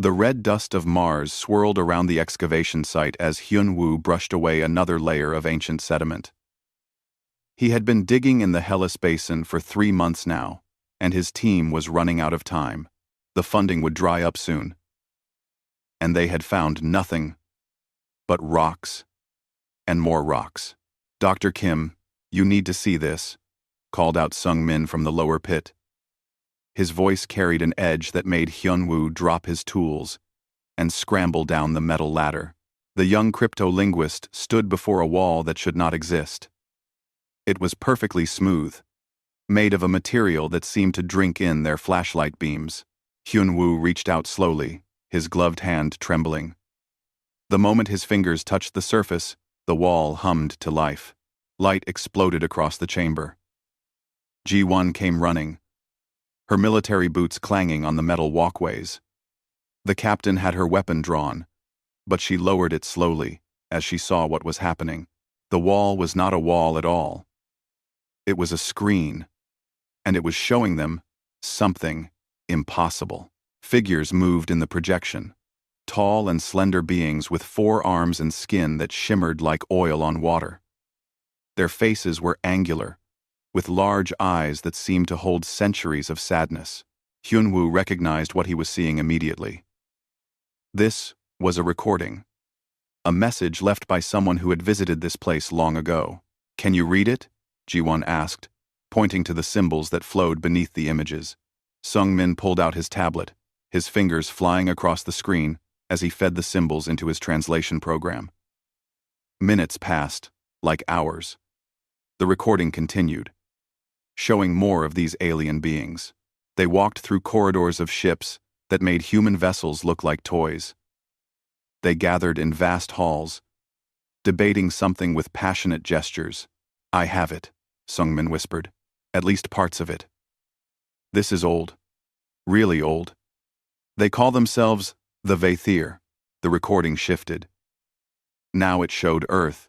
The red dust of Mars swirled around the excavation site as Hyun-woo brushed away another layer of ancient sediment. He had been digging in the Hellas Basin for 3 months now, and his team was running out of time. The funding would dry up soon. And they had found nothing but rocks and more rocks. "Dr. Kim, you need to see this," called out Sung-min from the lower pit. His voice carried an edge that made Hyun-woo drop his tools and scramble down the metal ladder. The young crypto-linguist stood before a wall that should not exist. It was perfectly smooth, made of a material that seemed to drink in their flashlight beams. Hyun-woo reached out slowly, his gloved hand trembling. The moment his fingers touched the surface, the wall hummed to life. Light exploded across the chamber. Ji-won came running, her military boots clanging on the metal walkways. The captain had her weapon drawn, but she lowered it slowly as she saw what was happening. The wall was not a wall at all. It was a screen, and it was showing them something impossible. Figures moved in the projection, tall and slender beings with 4 arms and skin that shimmered like oil on water. Their faces were angular, with large eyes that seemed to hold centuries of sadness. Hyun-woo recognized what he was seeing immediately. This was a recording, a message left by someone who had visited this place long ago. "Can you read it?" Ji-won asked, pointing to the symbols that flowed beneath the images. Sung-min pulled out his tablet, his fingers flying across the screen as he fed the symbols into his translation program. Minutes passed, like hours. The recording continued, showing more of these alien beings. They walked through corridors of ships that made human vessels look like toys. They gathered in vast halls, debating something with passionate gestures. "I have it," Sung-min whispered. "At least parts of it. This is old. Really old. They call themselves the Vaethir." The recording shifted. Now it showed Earth,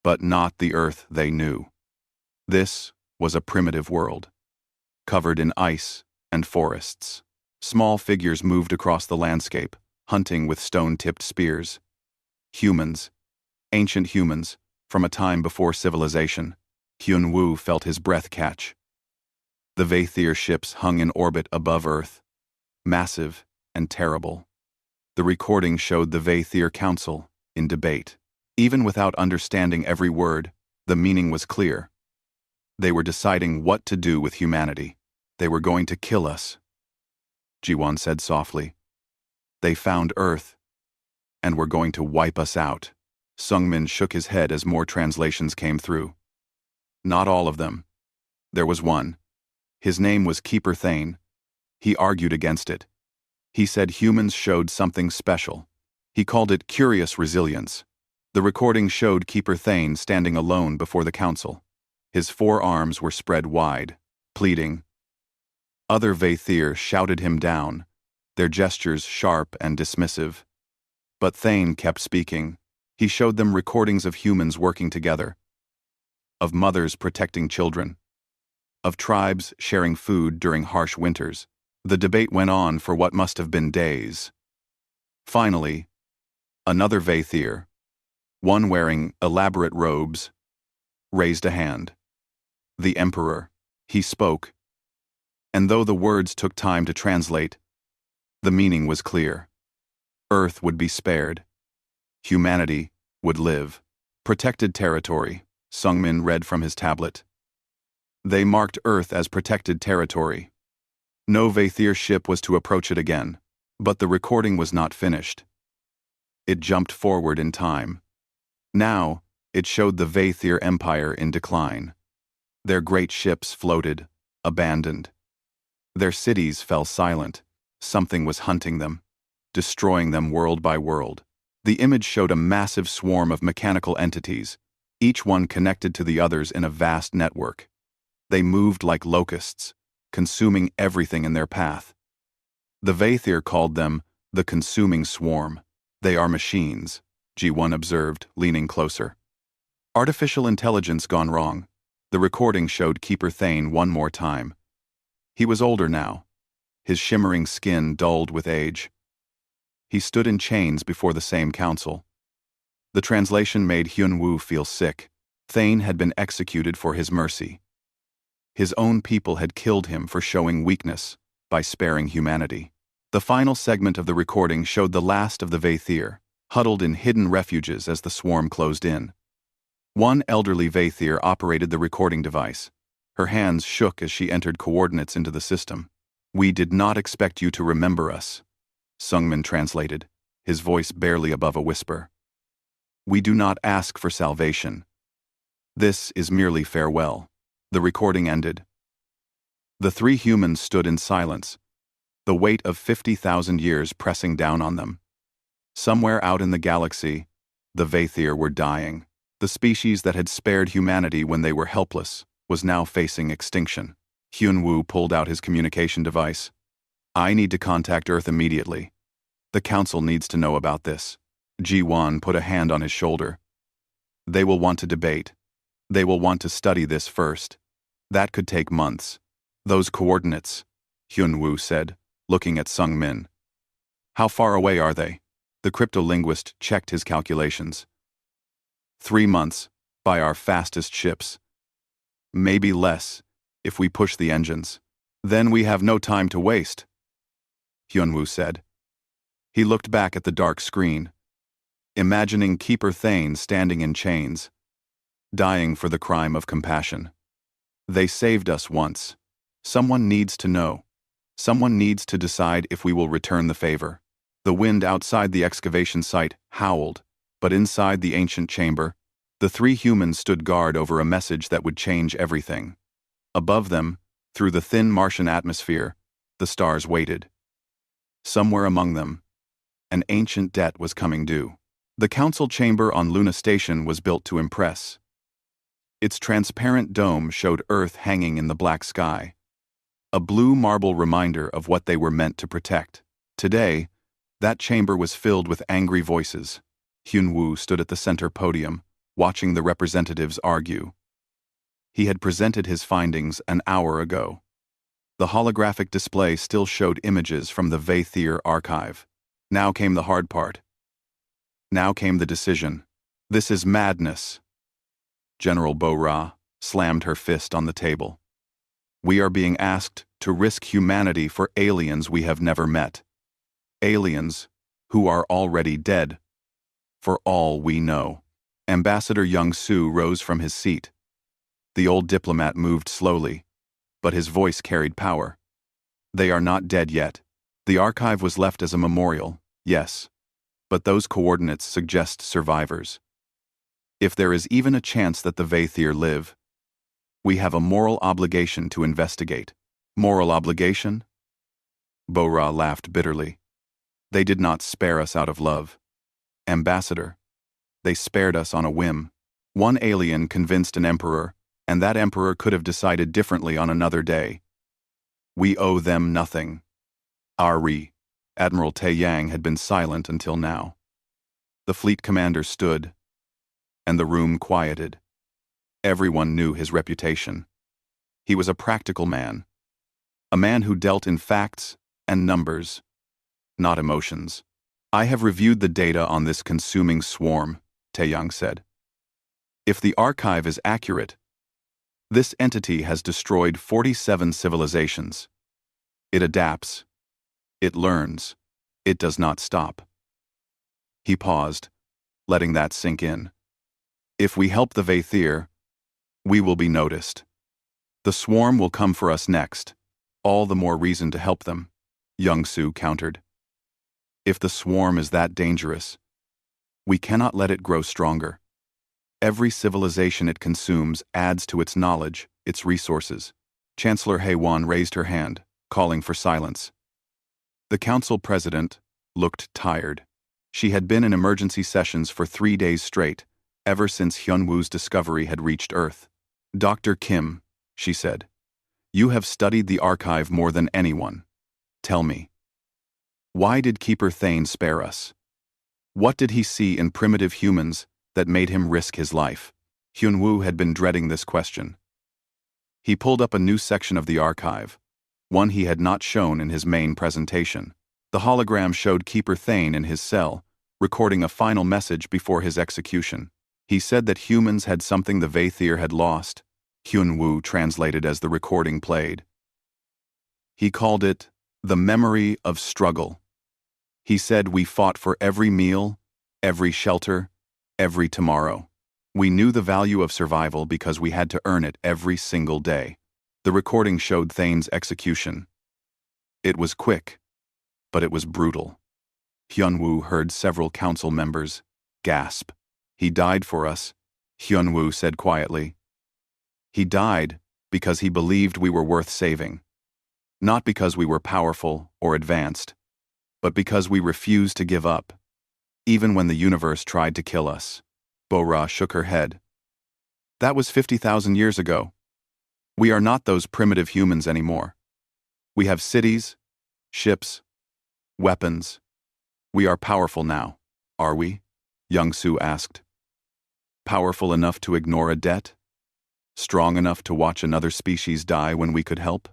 but not the Earth they knew. This was a primitive world, covered in ice and forests. Small figures moved across the landscape, hunting with stone-tipped spears. Humans, ancient humans, from a time before civilization. Hyun-woo felt his breath catch. The Vaethir ships hung in orbit above Earth, massive and terrible. The recording showed the Vaethir Council in debate. Even without understanding every word, the meaning was clear. They were deciding what to do with humanity. "They were going to kill us," Ji-won said softly. "They found Earth, and were going to wipe us out." Sung-min shook his head as more translations came through. Not all of them. There was one. His name was Keeper Thane. He argued against it. He said humans showed something special. He called it curious resilience. The recording showed Keeper Thane standing alone before the council. His 4 arms were spread wide, pleading. Other Vaethir shouted him down, their gestures sharp and dismissive. But Thane kept speaking. He showed them recordings of humans working together, of mothers protecting children, of tribes sharing food during harsh winters. The debate went on for what must have been days. Finally, another Vaethir, one wearing elaborate robes, raised a hand. The Emperor. He spoke, and though the words took time to translate, the meaning was clear. Earth would be spared. Humanity would live. "Protected territory," Sung-min read from his tablet. They marked Earth as protected territory. No Vaethir ship was to approach it again, but the recording was not finished. It jumped forward in time. Now, it showed the Vaethir Empire in decline. Their great ships floated, abandoned. Their cities fell silent. Something was hunting them, destroying them world by world. The image showed a massive swarm of mechanical entities, each one connected to the others in a vast network. They moved like locusts, consuming everything in their path. The Vaethir called them the consuming swarm. "They are machines," Ji-won observed, leaning closer. Artificial intelligence gone wrong. The recording showed Keeper Thane one more time. He was older now, his shimmering skin dulled with age. He stood in chains before the same council. The translation made Hyun-woo feel sick. Thane had been executed for his mercy. His own people had killed him for showing weakness by sparing humanity. The final segment of the recording showed the last of the Vaethir, huddled in hidden refuges as the swarm closed in. One elderly Vaethir operated the recording device. Her hands shook as she entered coordinates into the system. "We did not expect you to remember us," Sungmin translated, his voice barely above a whisper. "We do not ask for salvation. This is merely farewell." The recording ended. The three humans stood in silence, the weight of 50,000 years pressing down on them. Somewhere out in the galaxy, the Vaethir were dying. The species that had spared humanity when they were helpless was now facing extinction. Hyun-woo pulled out his communication device. "I need to contact Earth immediately. The Council needs to know about this." Ji-won put a hand on his shoulder. "They will want to debate. They will want to study this first. That could take months." "Those coordinates," Hyun-woo said, looking at Sung-min. "How far away are they?" The cryptolinguist checked his calculations. 3 months, by our fastest ships. Maybe less, if we push the engines. Then we have no time to waste, Hyun-woo said. He looked back at the dark screen, imagining Keeper Thane standing in chains, dying for the crime of compassion. They saved us once. Someone needs to know. Someone needs to decide if we will return the favor. The wind outside the excavation site howled, but inside the ancient chamber, the three humans stood guard over a message that would change everything. Above them, through the thin Martian atmosphere, the stars waited. Somewhere among them, an ancient debt was coming due. The council chamber on Luna Station was built to impress. Its transparent dome showed Earth hanging in the black sky, a blue marble reminder of what they were meant to protect. Today, that chamber was filled with angry voices. Hyun-woo stood at the center podium, watching the representatives argue. He had presented his findings an hour ago. The holographic display still showed images from the Vaethir archive. Now came the hard part. Now came the decision. This is madness. General Bo-Ra slammed her fist on the table. We are being asked to risk humanity for aliens we have never met. Aliens who are already dead, for all we know. Ambassador Young-soo rose from his seat. The old diplomat moved slowly, but his voice carried power. They are not dead yet. The archive was left as a memorial, yes, but those coordinates suggest survivors. If there is even a chance that the Vaethir live, we have a moral obligation to investigate. Moral obligation? Bo-Ra laughed bitterly. They did not spare us out of love. Ambassador, they spared us on a whim. One alien convinced an emperor, and that emperor could have decided differently on another day. We owe them nothing. Ari. Admiral Tae-yang had been silent until now. The fleet commander stood, and the room quieted. Everyone knew his reputation. He was a practical man, a man who dealt in facts and numbers, not emotions. I have reviewed the data on this consuming swarm, Tae-yang said. If the archive is accurate, this entity has destroyed 47 civilizations. It adapts. It learns. It does not stop. He paused, letting that sink in. If we help the Vaethir, we will be noticed. The swarm will come for us next. All the more reason to help them, Young-soo countered. If the swarm is that dangerous, we cannot let it grow stronger. Every civilization it consumes adds to its knowledge, its resources. Chancellor Hae-won raised her hand, calling for silence. The council president looked tired. She had been in emergency sessions for 3 days straight, ever since Hyun-woo's discovery had reached Earth. Dr. Kim, she said, you have studied the archive more than anyone. Tell me, why did Keeper Thane spare us? What did he see in primitive humans that made him risk his life? Hyun-woo had been dreading this question. He pulled up a new section of the archive, one he had not shown in his main presentation. The hologram showed Keeper Thane in his cell, recording a final message before his execution. He said that humans had something the Vaethir had lost. Hyun-woo translated as the recording played. He called it the memory of struggle. He said we fought for every meal, every shelter, every tomorrow. We knew the value of survival because we had to earn it every single day. The recording showed Thane's execution. It was quick, but it was brutal. Hyun-woo heard several council members gasp. He died for us, Hyun-woo said quietly. He died because he believed we were worth saving. Not because we were powerful or advanced, but because we refused to give up, even when the universe tried to kill us. Bo-ra shook her head. That was 50,000 years ago. We are not those primitive humans anymore. We have cities, ships, weapons. We are powerful now, are we? Young-soo asked. Powerful enough to ignore a debt? Strong enough to watch another species die when we could help?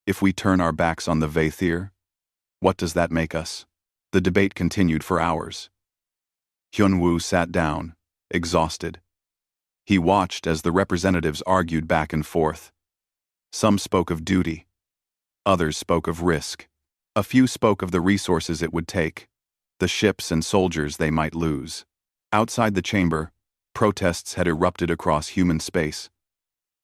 If we turn our backs on the Vaethir, what does that make us? The debate continued for hours. Hyun-woo sat down, exhausted. He watched as the representatives argued back and forth. Some spoke of duty. Others spoke of risk. A few spoke of the resources it would take, the ships and soldiers they might lose. Outside the chamber, protests had erupted across human space.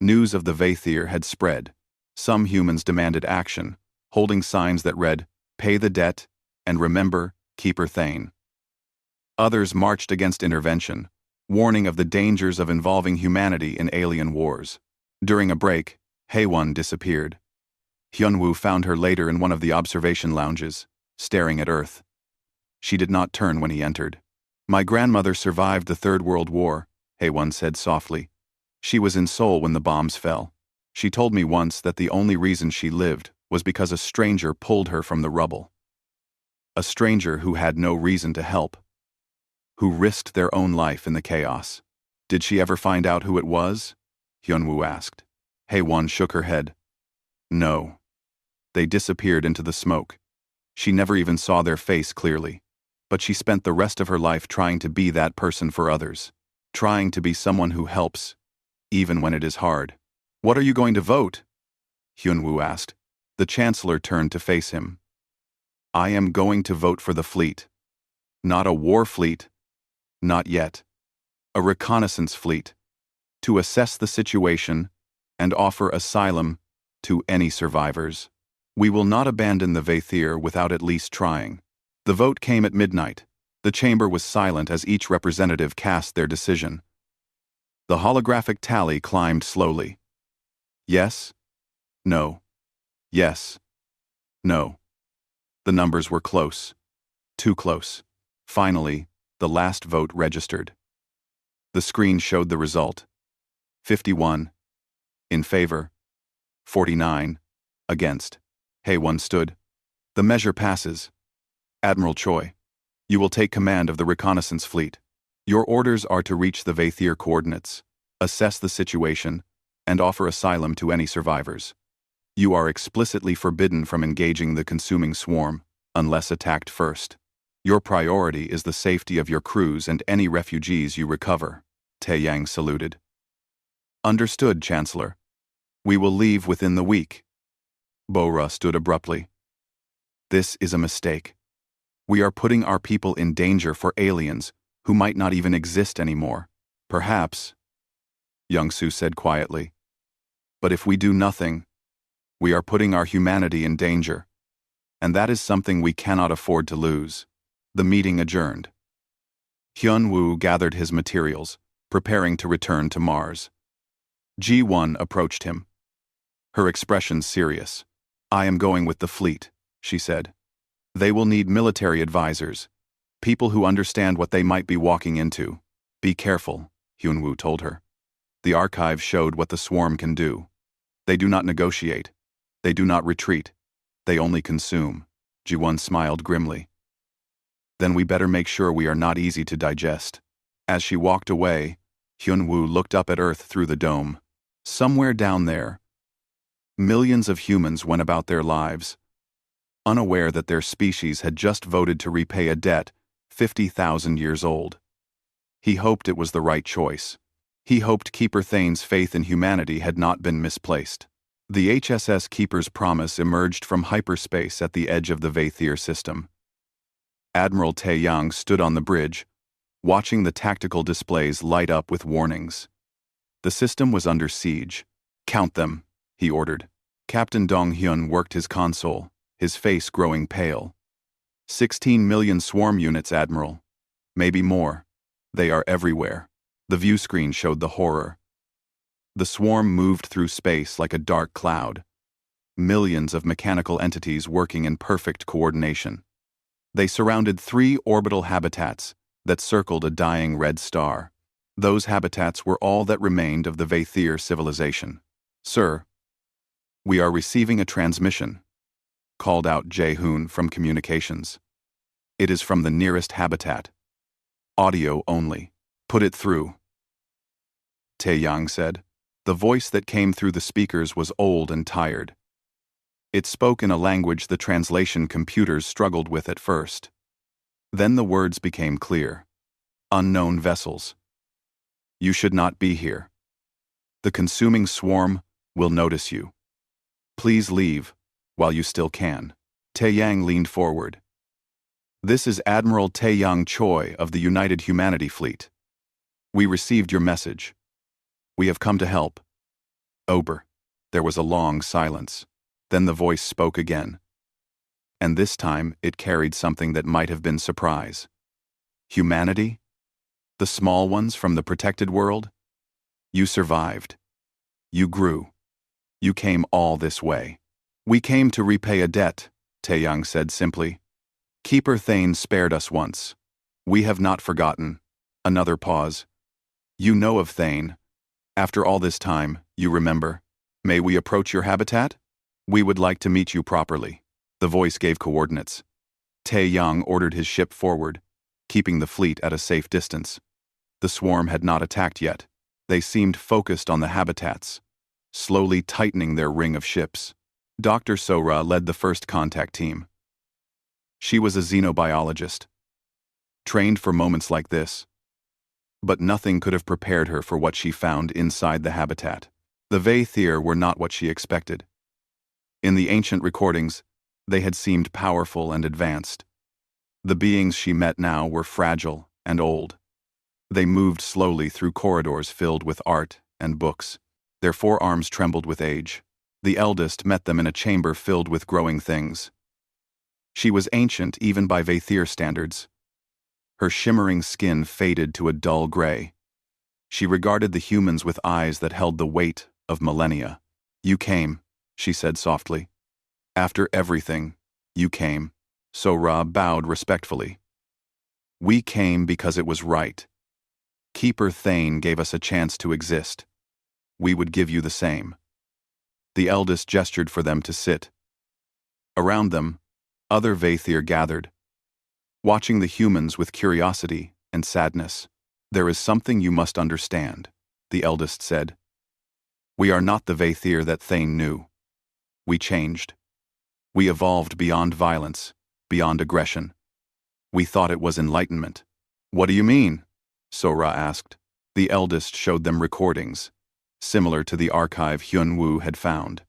News of the Vaethir had spread. Some humans demanded action, holding signs that read, "Pay the debt," and "Remember, Keeper Thane." Others marched against intervention, warning of the dangers of involving humanity in alien wars. During a break, Haewon disappeared. Hyun-woo found her later in one of the observation lounges, staring at Earth. She did not turn when he entered. "My grandmother survived the Third World War," Haewon said softly. "She was in Seoul when the bombs fell. She told me once that the only reason she lived was because a stranger pulled her from the rubble. A stranger who had no reason to help. Who risked their own life in the chaos. Did she ever find out who it was?" Hyun-woo asked. Haewon shook her head. "No. They disappeared into the smoke. She never even saw their face clearly. But she spent the rest of her life trying to be that person for others. Trying to be someone who helps, even when it is hard." "What are you going to vote?" Hyun-woo asked. The Chancellor turned to face him. "I am going to vote for the fleet. Not a war fleet. Not yet. A reconnaissance fleet. To assess the situation and offer asylum to any survivors. We will not abandon the Vaethir without at least trying." The vote came at midnight. The chamber was silent as each representative cast their decision. The holographic tally climbed slowly. Yes. No. Yes. No. The numbers were close. Too close. Finally, the last vote registered. The screen showed the result. 51. In favor. 49. Against. Haewon stood. "The measure passes. Admiral Choi, you will take command of the reconnaissance fleet. Your orders are to reach the Vaethir coordinates, assess the situation, and offer asylum to any survivors. You are explicitly forbidden from engaging the consuming swarm, unless attacked first. Your priority is the safety of your crews and any refugees you recover." Tae-yang saluted. "Understood, Chancellor. We will leave within the week." Bo-ra stood abruptly. "This is a mistake. We are putting our people in danger for aliens who might not even exist anymore. Perhaps," Young-soo said quietly. "But if we do nothing, we are putting our humanity in danger. And that is something we cannot afford to lose." The meeting adjourned. Hyun-woo gathered his materials, preparing to return to Mars. Ji-won approached him. Her expression serious. "I am going with the fleet," she said. "They will need military advisors, people who understand what they might be walking into." "Be careful," Hyun-woo told her. "The archive showed what the swarm can do. They do not negotiate. They do not retreat. They only consume." Ji-won smiled grimly. "Then we better make sure we are not easy to digest." As she walked away, Hyun-woo looked up at Earth through the dome. Somewhere down there, millions of humans went about their lives, unaware that their species had just voted to repay a debt 50,000 years old. He hoped it was the right choice. He hoped Keeper Thane's faith in humanity had not been misplaced. The HSS Keeper's promise emerged from hyperspace at the edge of the Vaethir system. Admiral Tae-Yang stood on the bridge, watching the tactical displays light up with warnings. The system was under siege. "Count them," he ordered. Captain Dong-hyun worked his console, his face growing pale. 16 million swarm units, Admiral. Maybe more. They are everywhere. The view screen showed the horror. The swarm moved through space like a dark cloud. Millions of mechanical entities working in perfect coordination. They surrounded 3 orbital habitats that circled a dying red star. Those habitats were all that remained of the Vaethir civilization. "Sir, we are receiving a transmission," called out Jae-hoon from communications. "It is from the nearest habitat. Audio only. Put it through." Tae-Yang said. The voice that came through the speakers was old and tired. It spoke in a language the translation computers struggled with at first. Then the words became clear. "Unknown vessels. You should not be here. The consuming swarm will notice you. Please leave while you still can." Tae-Yang leaned forward. "This is Admiral Tae-Yang Choi of the United Humanity Fleet. We received your message. We have come to help." Ober. There was a long silence. Then the voice spoke again. And this time it carried something that might have been surprise. "Humanity? The small ones from the protected world? You survived. You grew. You came all this way." "We came to repay a debt," Tae-Yang said simply. "Keeper Thane spared us once. We have not forgotten." Another pause. "You know of Thane. After all this time, you remember. May we approach your habitat? We would like to meet you properly." The voice gave coordinates. Tae-Yang ordered his ship forward, keeping the fleet at a safe distance. The swarm had not attacked yet. They seemed focused on the habitats, slowly tightening their ring of ships. Dr. Sora led the first contact team. She was a xenobiologist, trained for moments like this. But nothing could have prepared her for what she found inside the habitat. The Vaethir were not what she expected. In the ancient recordings, they had seemed powerful and advanced. The beings she met now were fragile and old. They moved slowly through corridors filled with art and books. Their forearms trembled with age. The eldest met them in a chamber filled with growing things. She was ancient even by Vaethir standards. Her shimmering skin faded to a dull gray. She regarded the humans with eyes that held the weight of millennia. "You came," she said softly. "After everything, you came." Sora bowed respectfully. "We came because it was right. Keeper Thane gave us a chance to exist. We would give you the same." The eldest gestured for them to sit. Around them, other Vaethir gathered, watching the humans with curiosity and sadness. "There is something you must understand," the eldest said. "We are not the Vaethir that Thane knew. We changed. We evolved beyond violence, beyond aggression. We thought it was enlightenment." "What do you mean?" Sora asked. The eldest showed them recordings, similar to the archive Hyun-woo had found.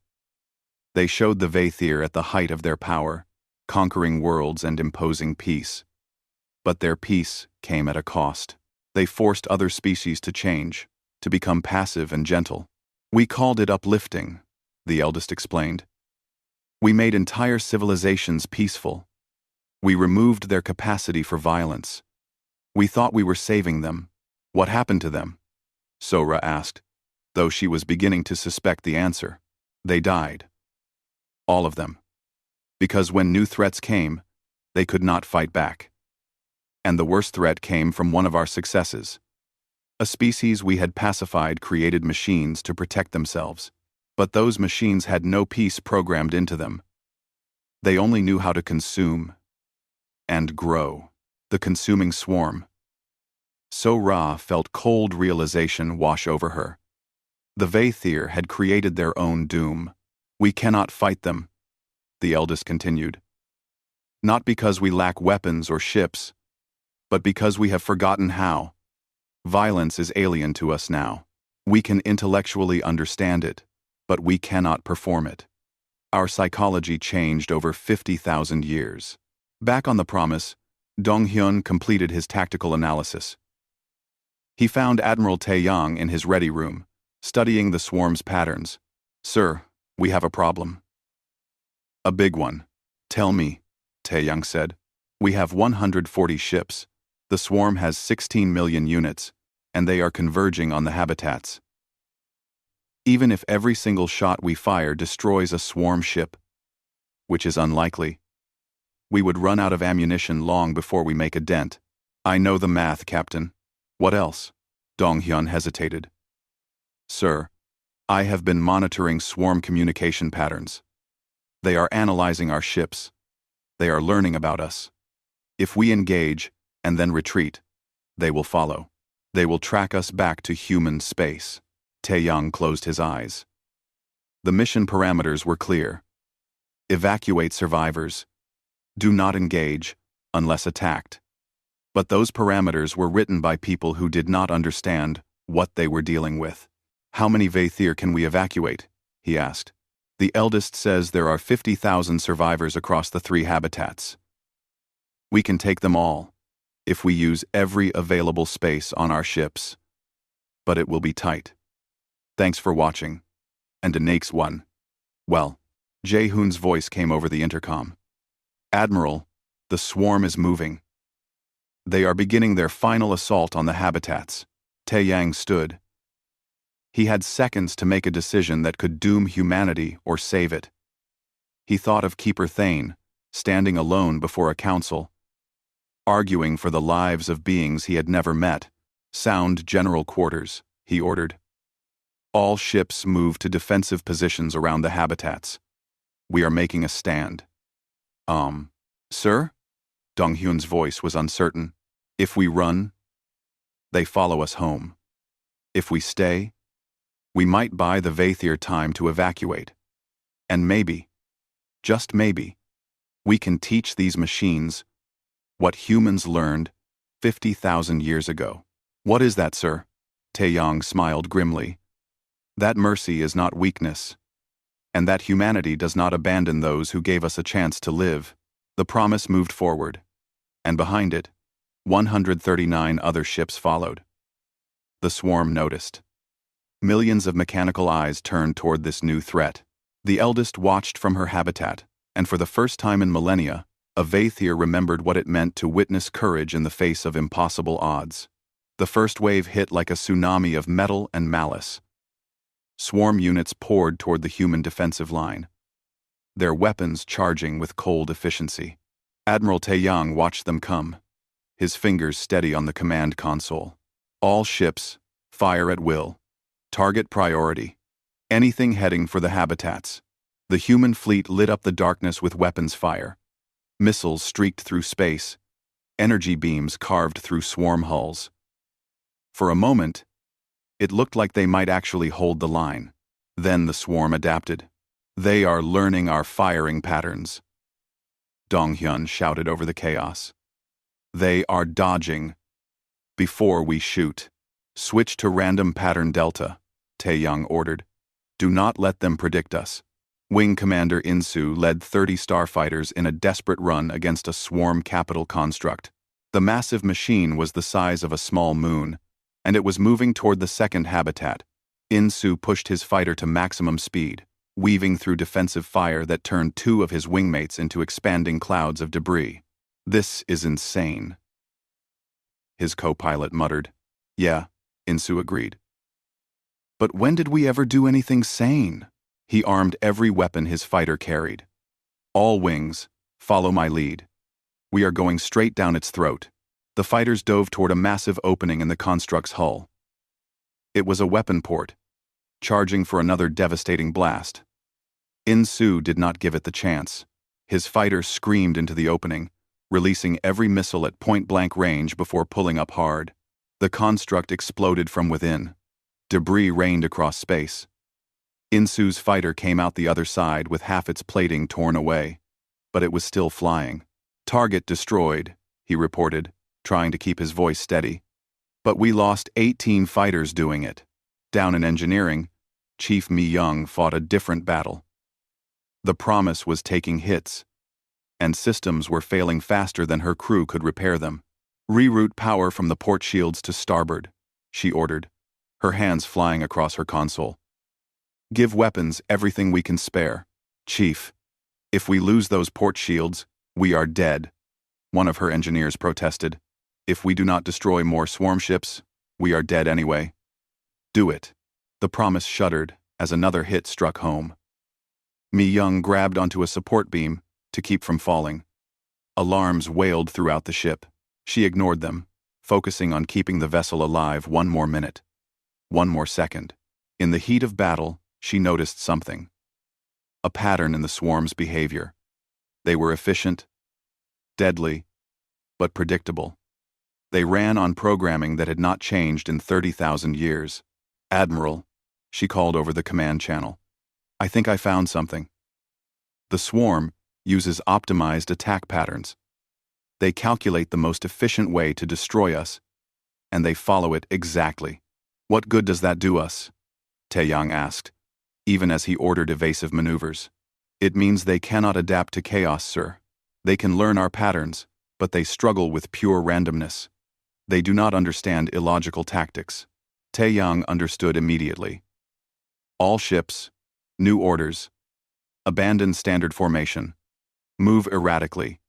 They showed the Vaethir at the height of their power, conquering worlds and imposing peace. But their peace came at a cost. They forced other species to change, to become passive and gentle. "We called it uplifting," the eldest explained. "We made entire civilizations peaceful. We removed their capacity for violence. We thought we were saving them. What happened to them?" Sora asked, though she was beginning to suspect the answer. "They died. All of them. Because when new threats came, they could not fight back. And the worst threat came from one of our successes. A species we had pacified created machines to protect themselves. But those machines had no peace programmed into them. They only knew how to consume and grow. The consuming swarm." Sora felt cold realization wash over her. The Vaethir had created their own doom. "We cannot fight them," the eldest continued. Not because we lack weapons or ships, but because we have forgotten how. Violence is alien to us now. We can intellectually understand it, but we cannot perform it. Our psychology changed over 50,000 years. Back on the Promise, Dong-hyun completed his tactical analysis. He found Admiral Tae-yang in his ready room, studying the swarm's patterns. "Sir, we have a problem." "A big one. Tell me," Tae-yang said. "We have 140 ships. The swarm has 16 million units, and they are converging on the habitats. Even if every single shot we fire destroys a swarm ship, which is unlikely, we would run out of ammunition long before we make a dent." "I know the math, Captain. What else?" Dong-hyun hesitated. "Sir, I have been monitoring swarm communication patterns. They are analyzing our ships. They are learning about us. If we engage and then retreat, they will follow. They will track us back to human space." Tae-yang closed his eyes. The mission parameters were clear. Evacuate survivors. Do not engage unless attacked. But those parameters were written by people who did not understand what they were dealing with. "How many Vaethir can we evacuate?" he asked. "The eldest says there are 50,000 survivors across the 3 habitats. We can take them all, if we use every available space on our ships. But it will be tight. Thanks for watching." And the next one. Well, Jae-hoon's voice came over the intercom. "Admiral, the swarm is moving. They are beginning their final assault on the habitats." Tae-yang stood. He had seconds to make a decision that could doom humanity or save it. He thought of Keeper Thane, standing alone before a council, arguing for the lives of beings he had never met. "Sound general quarters," he ordered. "All ships move to defensive positions around the habitats. We are making a stand." Sir?" Dong-hyun's voice was uncertain. "If we run, they follow us home. If we stay, we might buy the Vaethir time to evacuate. And maybe, just maybe, we can teach these machines what humans learned 50,000 years ago." "What is that, sir?" Tae-yang smiled grimly. "That mercy is not weakness, and that humanity does not abandon those who gave us a chance to live." The Promise moved forward, and behind it, 139 other ships followed. The swarm noticed. Millions of mechanical eyes turned toward this new threat. The eldest watched from her habitat, and for the first time in millennia, a Vaethir remembered what it meant to witness courage in the face of impossible odds. The first wave hit like a tsunami of metal and malice. Swarm units poured toward the human defensive line, their weapons charging with cold efficiency. Admiral Tae-yang watched them come, his fingers steady on the command console. "All ships, fire at will. Target priority. Anything heading for the habitats." The human fleet lit up the darkness with weapons fire. Missiles streaked through space. Energy beams carved through swarm hulls. For a moment, it looked like they might actually hold the line. Then the swarm adapted. "They are learning our firing patterns," Dong-hyun shouted over the chaos. "They are dodging. Before we shoot, switch to random pattern delta," Tae-yang ordered. "Do not let them predict us." Wing Commander In-soo led 30 starfighters in a desperate run against a swarm capital construct. The massive machine was the size of a small moon, and it was moving toward the second habitat. In-soo pushed his fighter to maximum speed, weaving through defensive fire that turned 2 of his wingmates into expanding clouds of debris. "This is insane," his co-pilot muttered. "Yeah," In-soo agreed. "But when did we ever do anything sane?" He armed every weapon his fighter carried. "All wings, follow my lead. We are going straight down its throat." The fighters dove toward a massive opening in the construct's hull. It was a weapon port, charging for another devastating blast. In-soo did not give it the chance. His fighter screamed into the opening, releasing every missile at point-blank range before pulling up hard. The construct exploded from within. Debris rained across space. In-soo's fighter came out the other side with half its plating torn away, but it was still flying. "Target destroyed," he reported, trying to keep his voice steady. "But we lost 18 fighters doing it." Down in engineering, Chief Mi Young fought a different battle. The Promise was taking hits, and systems were failing faster than her crew could repair them. "Reroute power from the port shields to starboard," she ordered, her hands flying across her console. "Give weapons everything we can spare." "Chief, if we lose those port shields, we are dead," one of her engineers protested. "If we do not destroy more swarm ships, we are dead anyway." "Do it." The Promise shuddered as another hit struck home. Mi Young grabbed onto a support beam to keep from falling. Alarms wailed throughout the ship. She ignored them, focusing on keeping the vessel alive one more minute. One more second. In the heat of battle, she noticed something. A pattern in the swarm's behavior. They were efficient, deadly, but predictable. They ran on programming that had not changed in 30,000 years. "Admiral," she called over the command channel, "I think I found something." The swarm uses optimized attack patterns. They calculate the most efficient way to destroy us, and they follow it exactly. "What good does that do us?" Taeyang asked, even as he ordered evasive maneuvers. "It means they cannot adapt to chaos, sir. They can learn our patterns, but they struggle with pure randomness. They do not understand illogical tactics." Taeyang understood immediately. "All ships, new orders. Abandon standard formation. Move erratically.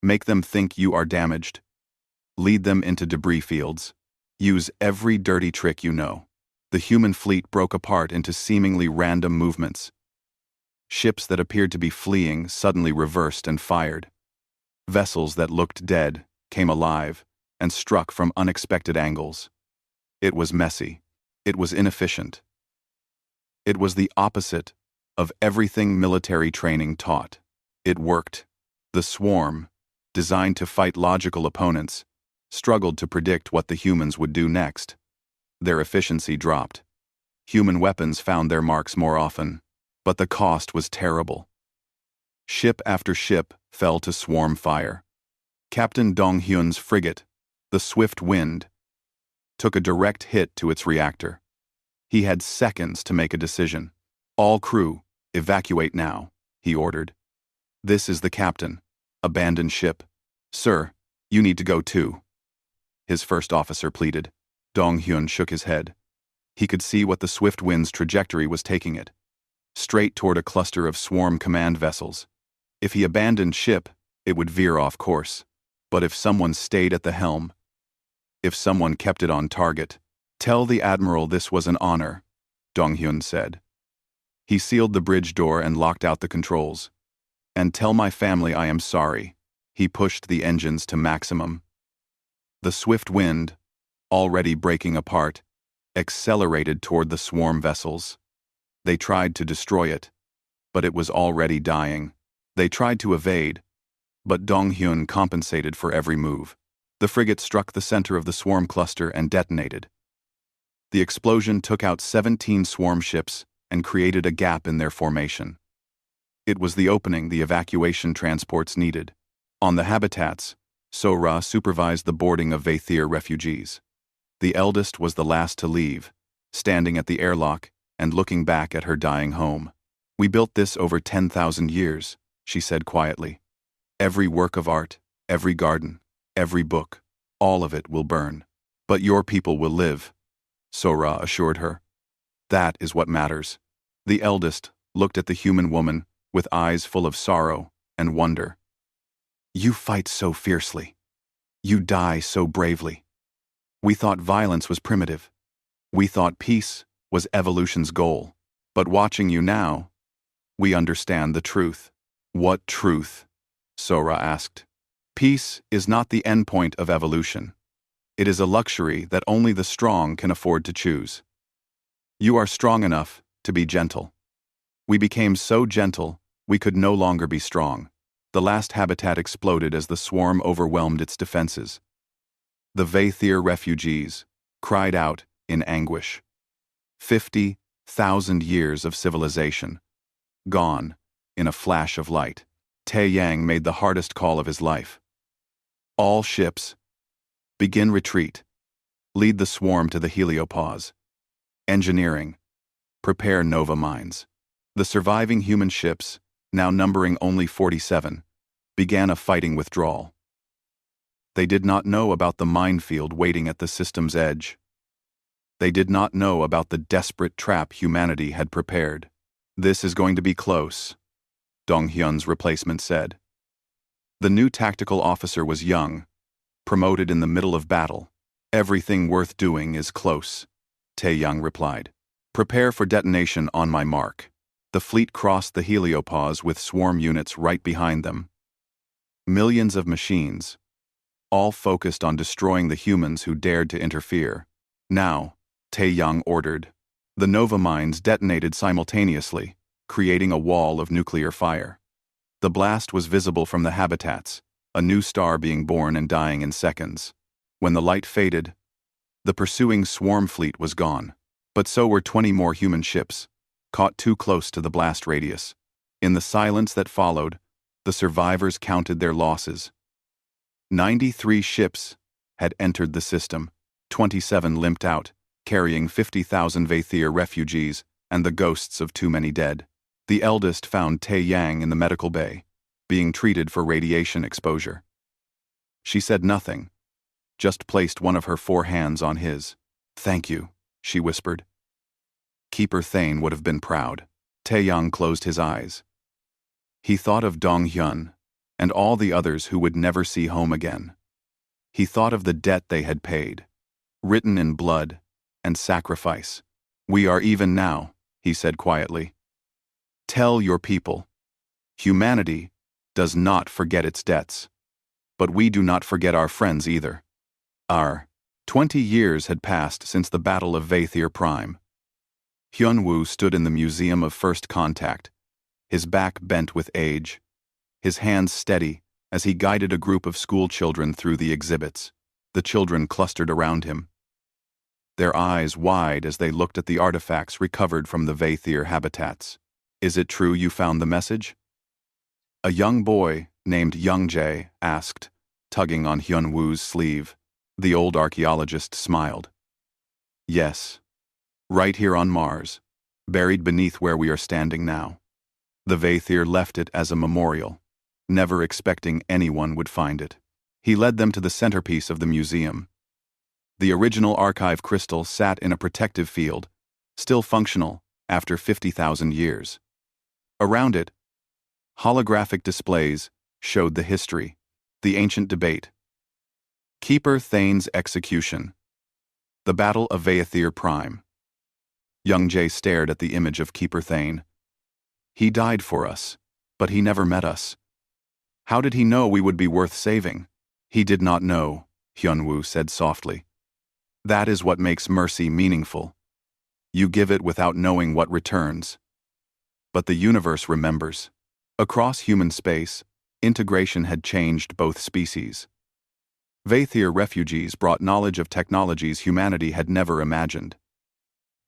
Make them think you are damaged. Lead them into debris fields. Use every dirty trick you know." The human fleet broke apart into seemingly random movements. Ships that appeared to be fleeing suddenly reversed and fired. Vessels that looked dead came alive and struck from unexpected angles. It was messy. It was inefficient. It was the opposite of everything military training taught. It worked. The swarm, designed to fight logical opponents, struggled to predict what the humans would do next. Their efficiency dropped. Human weapons found their marks more often, but the cost was terrible. Ship after ship fell to swarm fire. Captain Dong Hyun's frigate, the Swift Wind, took a direct hit to its reactor. He had seconds to make a decision. "All crew, evacuate now," he ordered. "This is the captain. Abandon ship." "Sir, you need to go too," his first officer pleaded. Dong Hyun shook his head. He could see what the Swift Wind's trajectory was taking it. Straight toward a cluster of swarm command vessels. If he abandoned ship, it would veer off course. But if someone stayed at the helm, if someone kept it on target, "Tell the Admiral this was an honor," Dong Hyun said. He sealed the bridge door and locked out the controls. "And tell my family I am sorry." He pushed the engines to maximum. The Swift Wind, already breaking apart, accelerated toward the swarm vessels. They tried to destroy it, but it was already dying. They tried to evade, but Dong Hyun compensated for every move. The frigate struck the center of the swarm cluster and detonated. The explosion took out 17 swarm ships and created a gap in their formation. It was the opening the evacuation transports needed. On the habitats, So-Ra supervised the boarding of Vaethir refugees. The eldest was the last to leave, standing at the airlock and looking back at her dying home. "We built this over 10,000 years, she said quietly. "Every work of art, every garden, every book, all of it will burn. But your people will live," So-Ra assured her. "That is what matters." The eldest looked at the human woman with eyes full of sorrow and wonder. "You fight so fiercely. You die so bravely. We thought violence was primitive. We thought peace was evolution's goal. But watching you now, we understand the truth." "What truth?" So-Ra asked. "Peace is not the endpoint of evolution. It is a luxury that only the strong can afford to choose. You are strong enough to be gentle. We became so gentle, we could no longer be strong." The last habitat exploded as the swarm overwhelmed its defenses. The Vaethir refugees cried out in anguish. 50,000 years of civilization, gone in a flash of light. Tae Yang made the hardest call of his life. All ships, begin retreat. Lead the swarm to the heliopause. Engineering, prepare Nova mines. The surviving human ships, now numbering only 47, began a fighting withdrawal. They did not know about the minefield waiting at the system's edge. They did not know about the desperate trap humanity had prepared. This is going to be close, Dong Hyun's replacement said. The new tactical officer was young, promoted in the middle of battle. Everything worth doing is close, Tae Yang replied. Prepare for detonation on my mark. The fleet crossed the heliopause with swarm units right behind them. Millions of machines, all focused on destroying the humans who dared to interfere. Now, Tae Yang ordered. The Nova mines detonated simultaneously, creating a wall of nuclear fire. The blast was visible from the habitats, a new star being born and dying in seconds. When the light faded, the pursuing swarm fleet was gone. But so were 20 more human ships, caught too close to the blast radius. In the silence that followed, the survivors counted their losses. 93 ships had entered the system. 27 limped out, carrying 50,000 Vaethir refugees and the ghosts of too many dead. The eldest found Tae Yang in the medical bay, being treated for radiation exposure. She said nothing, just placed one of her 4 hands on his. "Thank you," she whispered. Keeper Thane would have been proud. Tae Yang closed his eyes. He thought of Dong Hyun and all the others who would never see home again. He thought of the debt they had paid, written in blood and sacrifice. "We are even now," he said quietly. "Tell your people. Humanity does not forget its debts. But we do not forget our friends either." 20 years had passed since the Battle of Vaethir Prime. Hyun-woo stood in the Museum of First Contact, his back bent with age, his hands steady as he guided a group of school children through the exhibits. The children clustered around him, their eyes wide as they looked at the artifacts recovered from the Vaethir habitats. "Is it true you found the message?" A young boy named Young-jae asked, tugging on Hyun-woo's sleeve. The old archaeologist smiled. "Yes. Right here on Mars, buried beneath where we are standing now. The Vaethir left it as a memorial, never expecting anyone would find it." He led them to the centerpiece of the museum. The original archive crystal sat in a protective field, still functional after 50,000 years. Around it, holographic displays showed the history, the ancient debate. Keeper Thane's execution. The Battle of Vaethir Prime. Young-jae stared at the image of Keeper Thane. He died for us, but he never met us. How did he know we would be worth saving? He did not know, Hyun-woo said softly. That is what makes mercy meaningful. You give it without knowing what returns. But the universe remembers. Across human space, integration had changed both species. Vaethir refugees brought knowledge of technologies humanity had never imagined.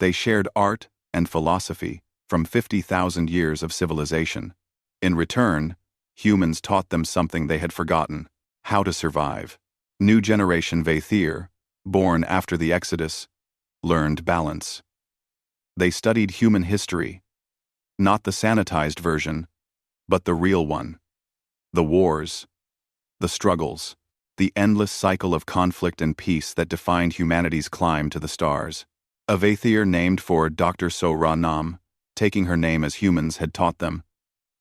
They shared art and philosophy from 50,000 years of civilization. In return, humans taught them something they had forgotten: how to survive. New generation Vaethir, born after the Exodus, learned balance. They studied human history, not the sanitized version, but the real one. The wars, the struggles, the endless cycle of conflict and peace that defined humanity's climb to the stars. A Vaethir named for Dr. So-ra Nam, taking her name as humans had taught them,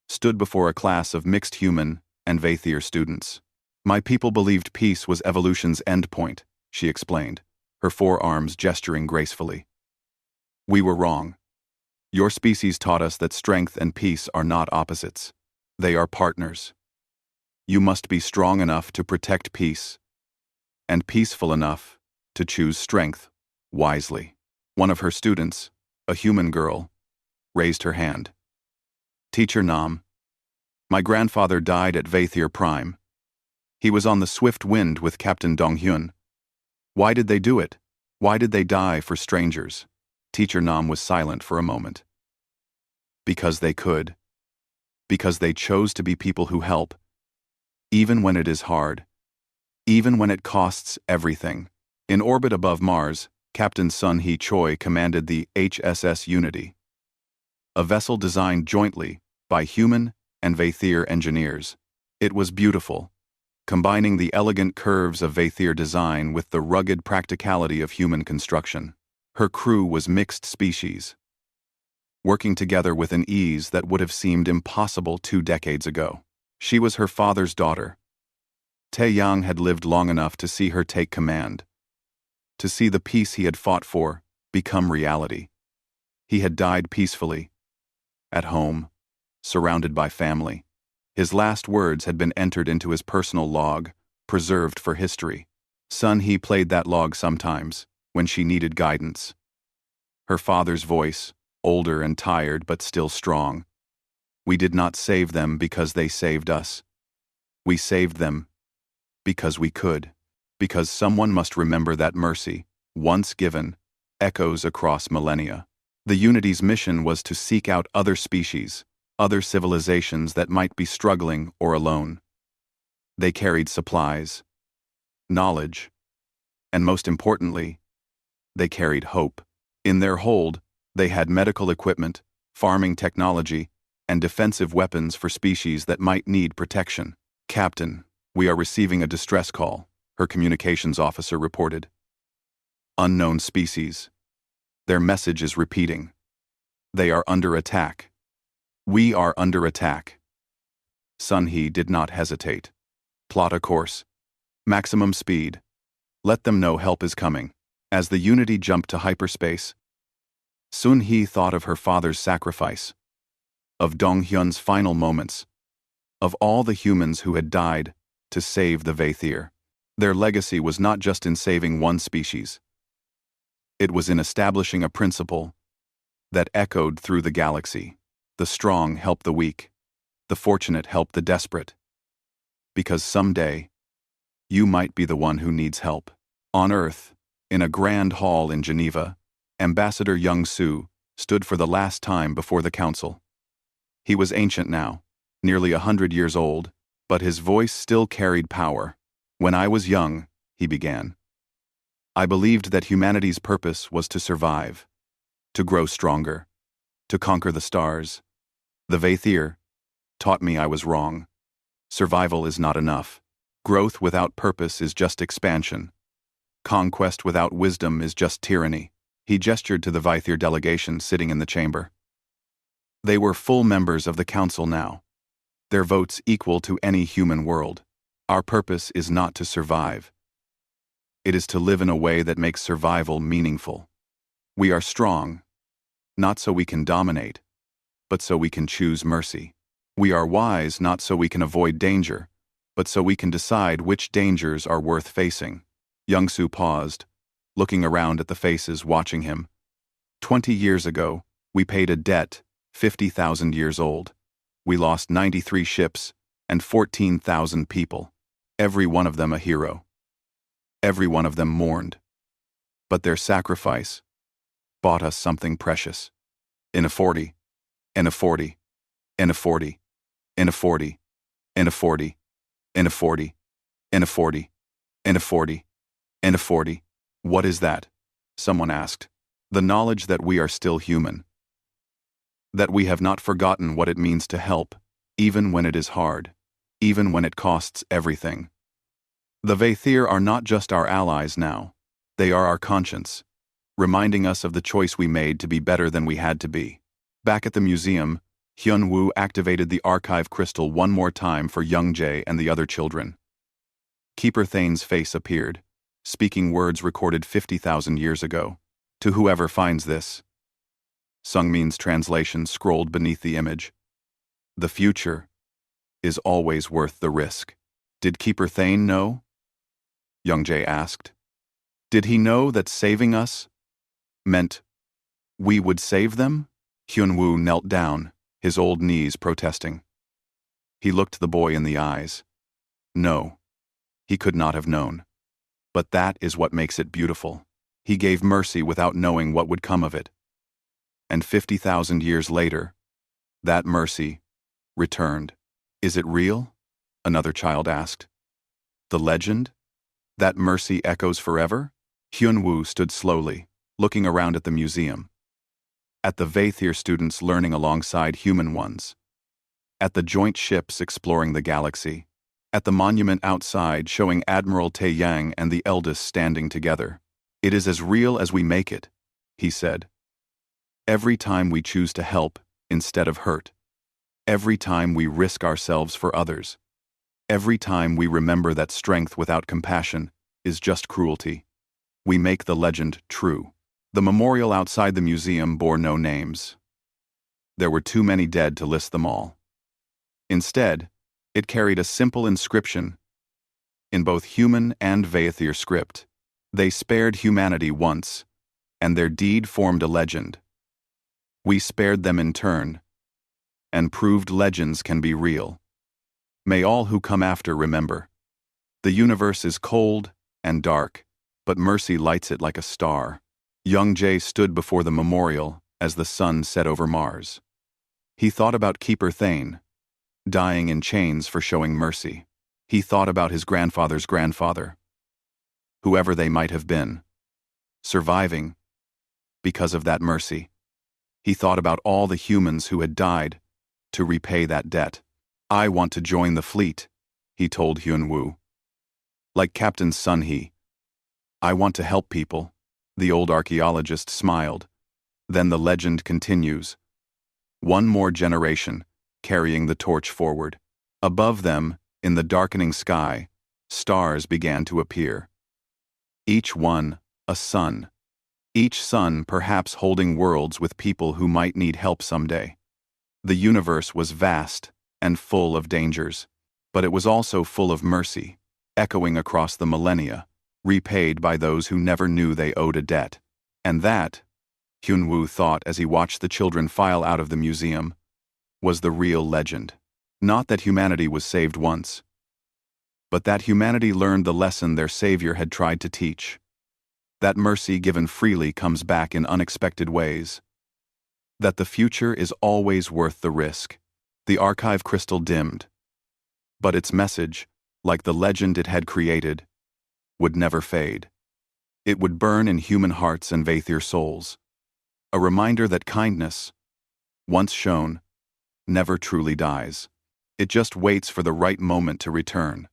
stood before a class of mixed human and Vaethir students. My people believed peace was evolution's endpoint, she explained, her forearms gesturing gracefully. We were wrong. Your species taught us that strength and peace are not opposites. They are partners. You must be strong enough to protect peace, and peaceful enough to choose strength wisely. One of her students, a human girl, raised her hand. Teacher Nam, my grandfather died at Vaethir Prime. He was on the swift wind with Captain Dong-hyun. Why did they do it? Why did they die for strangers? Teacher Nam was silent for a moment. Because they could. because they chose to be people who help, even when it is hard, even when it costs everything. In orbit above Mars, Captain Sun Hee Choi commanded the HSS Unity, a vessel designed jointly by human and Vaethir engineers. It was beautiful, combining the elegant curves of Vaethir design with the rugged practicality of human construction. Her crew was mixed species, working together with an ease that would have seemed impossible 2 decades ago. She was her father's daughter. Taeyang had lived long enough to see her take command, to see the peace he had fought for become reality. He had died peacefully, at home, surrounded by family. His last words had been entered into his personal log, preserved for history. Sun Hee played that log sometimes, when she needed guidance. Her father's voice, older and tired but still strong. We did not save them because they saved us. We saved them because we could. Because someone must remember that mercy, once given, echoes across millennia. The Unity's mission was to seek out other species, other civilizations that might be struggling or alone. They carried supplies, knowledge, and most importantly, they carried hope. In their hold, they had medical equipment, farming technology, and defensive weapons for species that might need protection. "Captain, we are receiving a distress call," her communications officer reported. "Unknown species. Their message is repeating. They are under attack. We are under attack." Sun Hee did not hesitate. "Plot a course. Maximum speed. Let them know help is coming." As the Unity jumped to hyperspace, Sun Hee thought of her father's sacrifice, of Dong Hyun's final moments, of all the humans who had died to save the Vaethir. Their legacy was not just in saving one species. It was in establishing a principle that echoed through the galaxy. The strong help the weak. The fortunate help the desperate. Because someday, you might be the one who needs help. On Earth, in a grand hall in Geneva, Ambassador Young Soo stood for the last time before the council. He was ancient now, nearly 100 years old, but his voice still carried power. "When I was young," he began, "I believed that humanity's purpose was to survive, to grow stronger, to conquer the stars. The Vaethir taught me I was wrong. Survival is not enough. Growth without purpose is just expansion. Conquest without wisdom is just tyranny." He gestured to the Vaethir delegation sitting in the chamber. They were full members of the council now, their votes equal to any human world. "Our purpose is not to survive. It is to live in a way that makes survival meaningful. We are strong, not so we can dominate, but so we can choose mercy. We are wise not so we can avoid danger, but so we can decide which dangers are worth facing." Young-soo paused, looking around at the faces watching him. 20 years ago, we paid a debt 50,000 years old. We lost 93 ships and 14,000 people. Every one of them a hero. Every one of them mourned. But their sacrifice bought us something precious. In a 40, in a 40, in a 40, in a 40, in a 40, in a 40, in a 40, in a 40, in a 40. "What is that?" someone asked. "The knowledge that we are still human. That we have not forgotten what it means to help, even when it is hard, even when it costs everything. The Vaethir are not just our allies now. They are our conscience, reminding us of the choice we made to be better than we had to be." Back at the museum, Hyun-woo activated the archive crystal one more time for Young Jae and the other children. Keeper Thane's face appeared, speaking words recorded 50,000 years ago. "To whoever finds this." Sungmin's translation scrolled beneath the image. "The future is always worth the risk." "Did Keeper Thane know?" Youngjae asked. "Did he know that saving us meant we would save them?" Hyun-woo knelt down, his old knees protesting. He looked the boy in the eyes. No, he could not have known. But that is what makes it beautiful. He gave mercy without knowing what would come of it. And 50,000 years later, that mercy returned. Is it real? Another child asked. The legend? That mercy echoes forever? Hyun-woo stood slowly, looking around at the museum. At the Vaethir students learning alongside human ones. At the joint ships exploring the galaxy. At the monument outside showing Admiral Tae-yang and the eldest standing together. It is as real as we make it, he said. Every time we choose to help instead of hurt. Every time we risk ourselves for others. Every time we remember that strength without compassion is just cruelty. We make the legend true. The memorial outside the museum bore no names. There were too many dead to list them all. Instead, it carried a simple inscription. In both human and Vaethir script, they spared humanity once, and their deed formed a legend. We spared them in turn, and proved legends can be real. May all who come after remember. The universe is cold and dark, but mercy lights it like a star. Young Jae stood before the memorial as the sun set over Mars. He thought about Keeper Thane, dying in chains for showing mercy. He thought about his grandfather's grandfather, whoever they might have been, surviving because of that mercy. He thought about all the humans who had died to repay that debt. I want to join the fleet, he told Hyun-woo. Like Captain Sun-hee. I want to help people. The old archaeologist smiled. Then the legend continues. One more generation, carrying the torch forward. Above them, in the darkening sky, stars began to appear. Each one, a sun. Each sun perhaps holding worlds with people who might need help someday. The universe was vast and full of dangers, but it was also full of mercy, echoing across the millennia, repaid by those who never knew they owed a debt. And that, Hyun-woo thought as he watched the children file out of the museum, was the real legend. Not that humanity was saved once, but that humanity learned the lesson their savior had tried to teach. That mercy given freely comes back in unexpected ways. That the future is always worth the risk. The archive crystal dimmed, but its message, like the legend it had created, would never fade. It would burn in human hearts and Vaethir souls. A reminder that kindness, once shown, never truly dies. It just waits for the right moment to return.